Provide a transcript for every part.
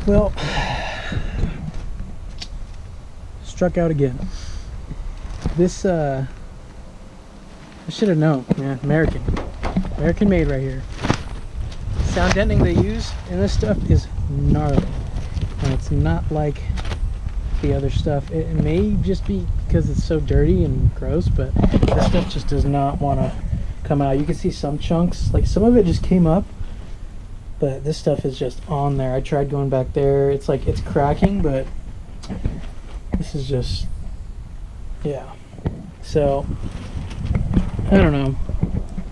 Well, struck out again. This I should have known, man. American made right here. Sound deadening they use in this stuff is gnarly, and it's not like the other stuff. It may just be because it's so dirty and gross, but this stuff just does not want to come out. You can see some chunks, like some of it just came up, but this stuff is just on there. I tried going back there. It's like it's cracking, but this is just, yeah. So I don't know.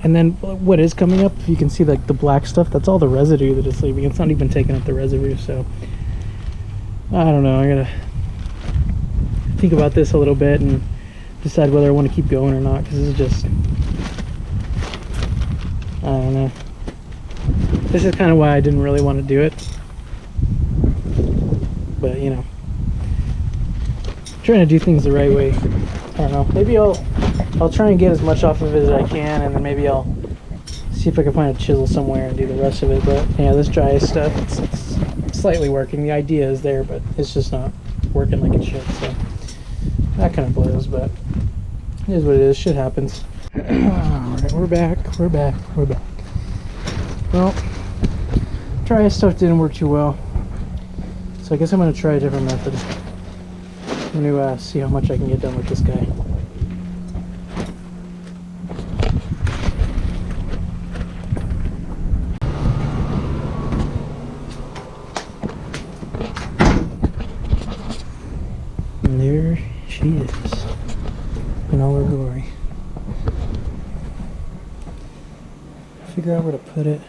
And then what is coming up, you can see like the black stuff, that's all the residue that it's leaving. It's not even taking up the residue. So I don't know, I gotta think about this a little bit and decide whether I want to keep going or not, because this is just, I don't know. This is kind of why I didn't really want to do it, but you know, trying to do things the right way. I don't know, maybe I'll try and get as much off of it as I can, and then maybe I'll see if I can find a chisel somewhere and do the rest of it. But yeah, this dry ice stuff, it's slightly working. The idea is there, but it's just not working like it should. So that kind of blows, but it is what it is. Shit happens. Alright, we're back. Well, dry ice stuff didn't work too well, so I guess I'm going to try a different method. I'm going to see how much I can get done with this guy. And there she is in all her glory. Figure out where to put it.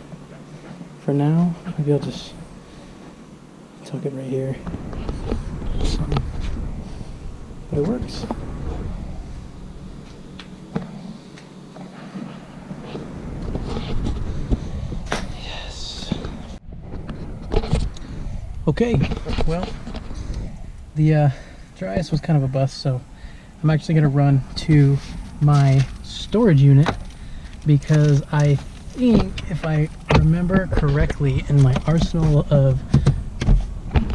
For now, maybe I'll just tuck it right here. But it works. Yes. Okay, well, the dry ice was kind of a bust, so I'm actually going to run to my storage unit, because I think, if I remember correctly, in my arsenal of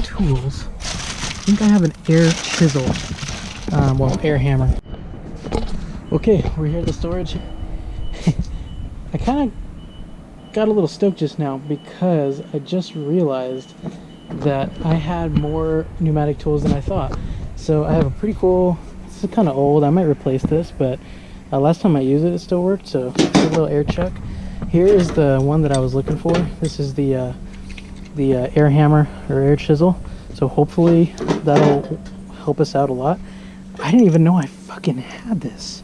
tools, I think I have an air chisel, well, air hammer. Okay, we're here at the storage. I kind of got a little stoked just now because I just realized that I had more pneumatic tools than I thought. So I have a pretty cool, this is kind of old, I might replace this, but last time I used it, it still worked. So a little air chuck. Here is the one that I was looking for. This is the air hammer or air chisel. So hopefully that'll help us out a lot. I didn't even know I fucking had this.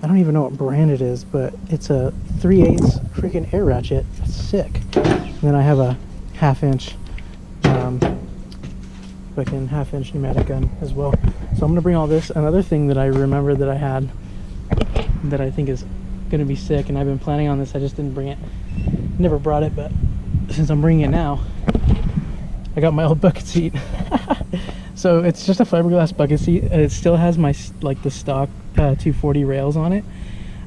I don't even know what brand it is, but it's a 3/8 freaking air ratchet. That's sick. And then I have a half-inch fucking half-inch pneumatic gun as well. So I'm gonna bring all this. Another thing that I remember that I had that I think is gonna be sick, and I've been planning on this, I just didn't bring it, never brought it, but since I'm bringing it now, I got my old bucket seat. So it's just a fiberglass bucket seat. It still has my, like, the stock 240 rails on it,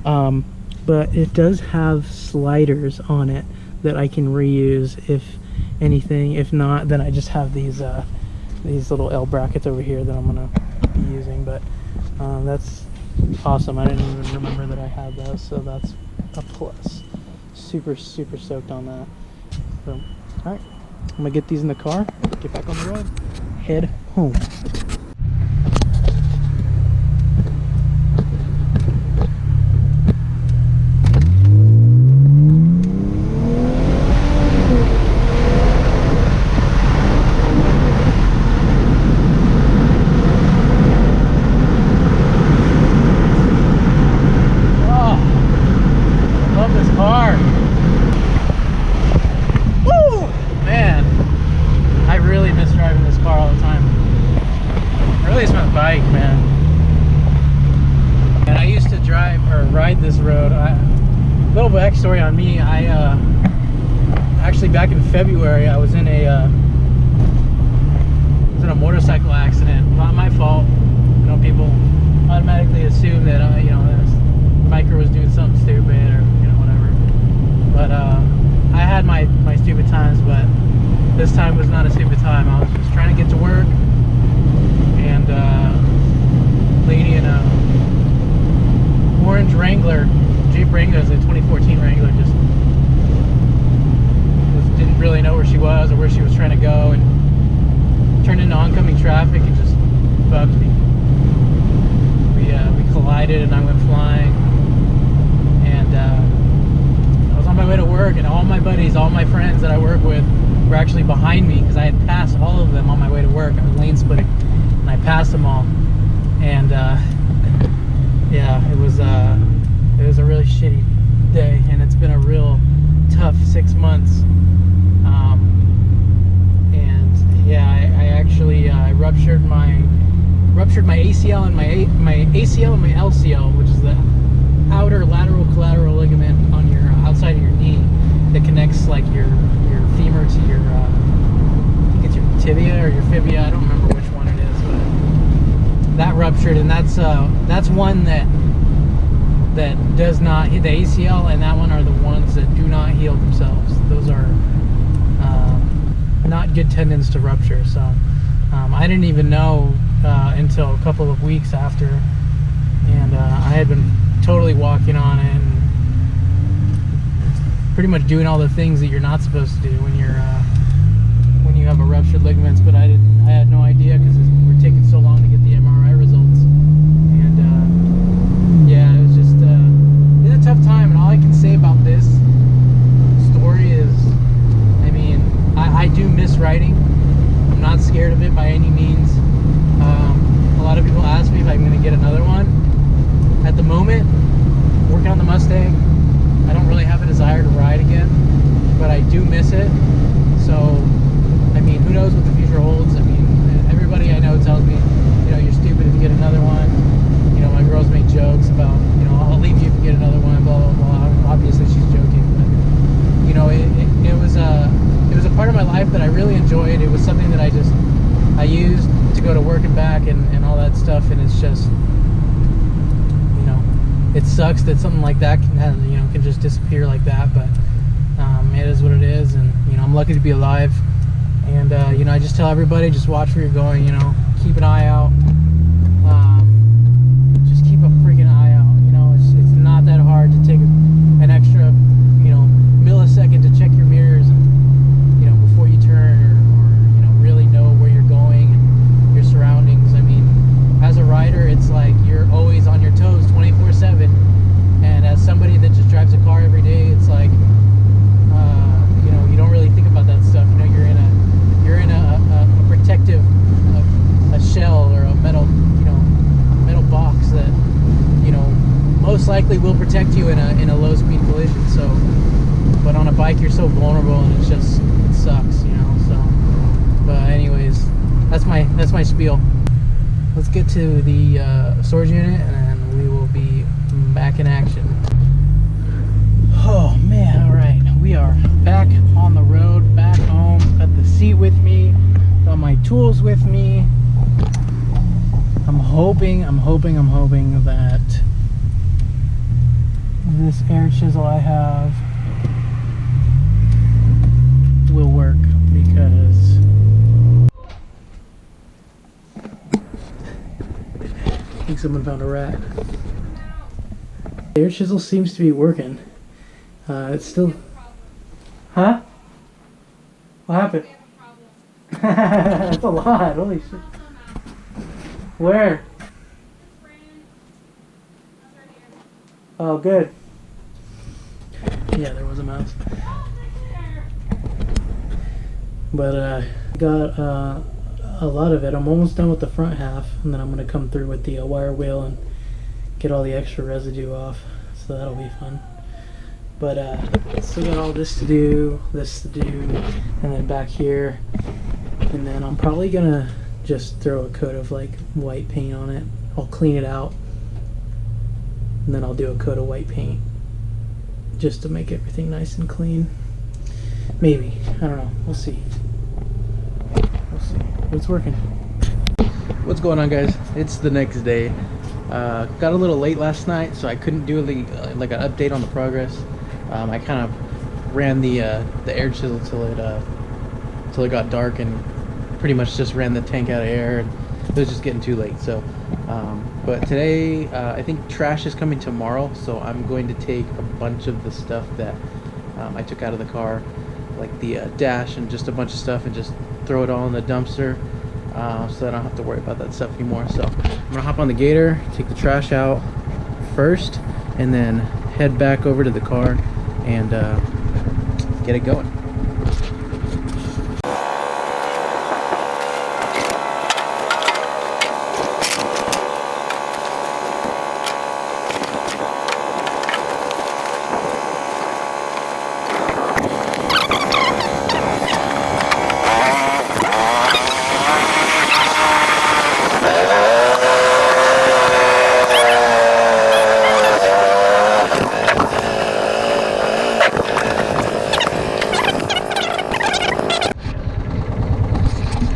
but it does have sliders on it that I can reuse if anything. If not, then I just have these little L brackets over here that I'm gonna be using. But that's awesome. I didn't even remember that I had those, so that's a plus. Super stoked on that. So all right, I'm gonna get these in the car, get back on the road, head home. Backstory on me, I actually back in February I was in a motorcycle accident. Not my fault. You know, people automatically assume that you know, that biker was doing something stupid or, you know, whatever. But I had my stupid times, but this time was not a stupid time. I was just trying to get to work, and lady in a orange Wrangler, Jeep Wrangler, is a 2014 Wrangler, just didn't really know where she was or where she was trying to go, and turned into oncoming traffic and just fucked me. We collided and I went flying, and I was on my way to work, and all my buddies, all my friends that I work with were actually behind me, because I had passed all of them on my way to work. I was lane splitting and I passed them all, and yeah, it was a really shitty day, and it's been a real tough 6 months. And yeah, I actually ruptured my ACL and my ACL and my LCL, which is the outer lateral collateral ligament on your outside of your knee that connects like your femur to your I think it's your tibia or your fibia. I don't remember which one it is, but that ruptured, and that's one that does not hit. The ACL and that one are the ones that do not heal themselves. Those are not good tendons to rupture. So I didn't even know until a couple of weeks after, and I had been totally walking on it and pretty much doing all the things that you're not supposed to do when you have a ruptured ligaments. But I had no idea, because we're taking so long to get the MRI results, and yeah, it was just it's a tough time. And all I can say about this story is, I mean, I do miss writing. I'm not scared of it by any means. A lot of people ask me if I'm going to get another one. At the moment, working on the Mustang, I don't really have a desire to ride again, but I do miss it. So, I mean, who knows what the future holds? I mean, everybody I know tells me, you know, you're stupid if you get another one. You know, my girls make jokes about, you know, I'll leave you if you get another one, blah, blah, blah. Obviously, she's joking, but, you know, it was a part of my life that I really enjoyed. It was something that I used to go to work and back and all that stuff, and it's just, you know, it sucks that something like that can just disappear like that, but it is what it is. And you know, I'm lucky to be alive, and you know, I just tell everybody, just watch where you're going, you know, keep an eye out, just keep a freaking eye out. You know, it's not that hard to take an extra, you know, millisecond to check your mirrors, you know, before you turn, or you know, really know where you're going and your surroundings. I mean, as a rider, it's like you're always on your toes 24/7, and as somebody that just drives a car every day, it's like you know, you don't really think about that stuff. You know, you're in a protective a shell or a metal, you know, metal box that, you know, most likely will protect you in a low speed collision. So, but on a bike, you're so vulnerable, and it sucks, you know. So, but anyways, that's my spiel. Let's get to the storage unit, and we will be back in action. Oh man, all right, we are back on the road, back home. Got the seat with me, got my tools with me. I'm hoping that this air chisel I have will work, because I think someone found a rat. The air chisel seems to be working. It's still... Huh? What happened? That's a lot, holy shit. Where? Oh, good. Yeah, there was a mouse. But got a lot of it. I'm almost done with the front half, and then I'm going to come through with the wire wheel and get all the extra residue off, so that'll be fun. But still got all this to do, and then back here, and then I'm probably gonna just throw a coat of like white paint on it. I'll clean it out, and then I'll do a coat of white paint just to make everything nice and clean. Maybe, I don't know, we'll see. It's working. What's going on, guys? It's the next day. Got a little late last night, so I couldn't do like an update on the progress. I kind of ran the air chisel till it until it got dark and pretty much just ran the tank out of air, and it was just getting too late. So but today I think trash is coming tomorrow, so I'm going to take a bunch of the stuff that I took out of the car, like the dash and just a bunch of stuff, and just throw it all in the dumpster, so I don't have to worry about that stuff anymore. So I'm gonna hop on the Gator, take the trash out first, and then head back over to the car and get it going.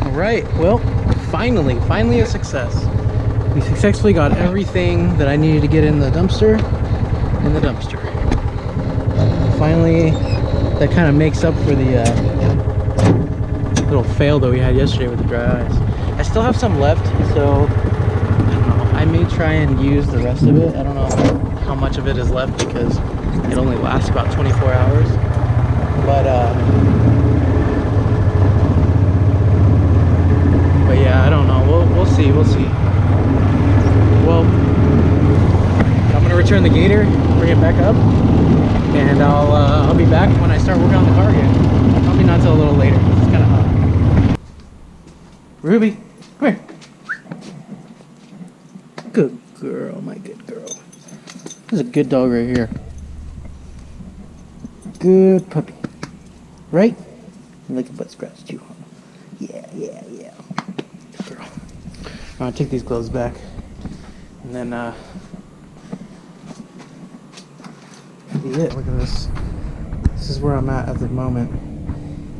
Alright, well, finally a success. We successfully got everything that I needed to get in the dumpster. Finally, that kind of makes up for the little fail that we had yesterday with the dry ice. I still have some left, so I don't know. I may try and use the rest of it. I don't know how much of it is left because it only lasts about 24 hours. But yeah, I don't know. We'll see. Well, I'm gonna return the Gator, bring it back up, and I'll be back when I start working on the car again. Probably not till a little later. It's kind of hot. Ruby, come here. Good girl, my good girl. This is a good dog right here. Good puppy, right? Like a butt scratch too. Yeah. Good girl. I'm gonna take these gloves back, and then that'll be it. Look at this. This is where I'm at the moment.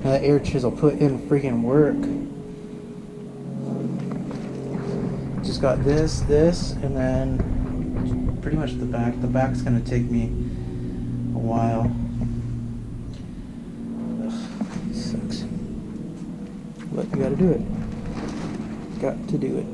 Now that air chisel put in freaking work. Just got this, and then pretty much the back. The back's gonna take me a while. Ugh, sucks. But you gotta do it. Got to do it.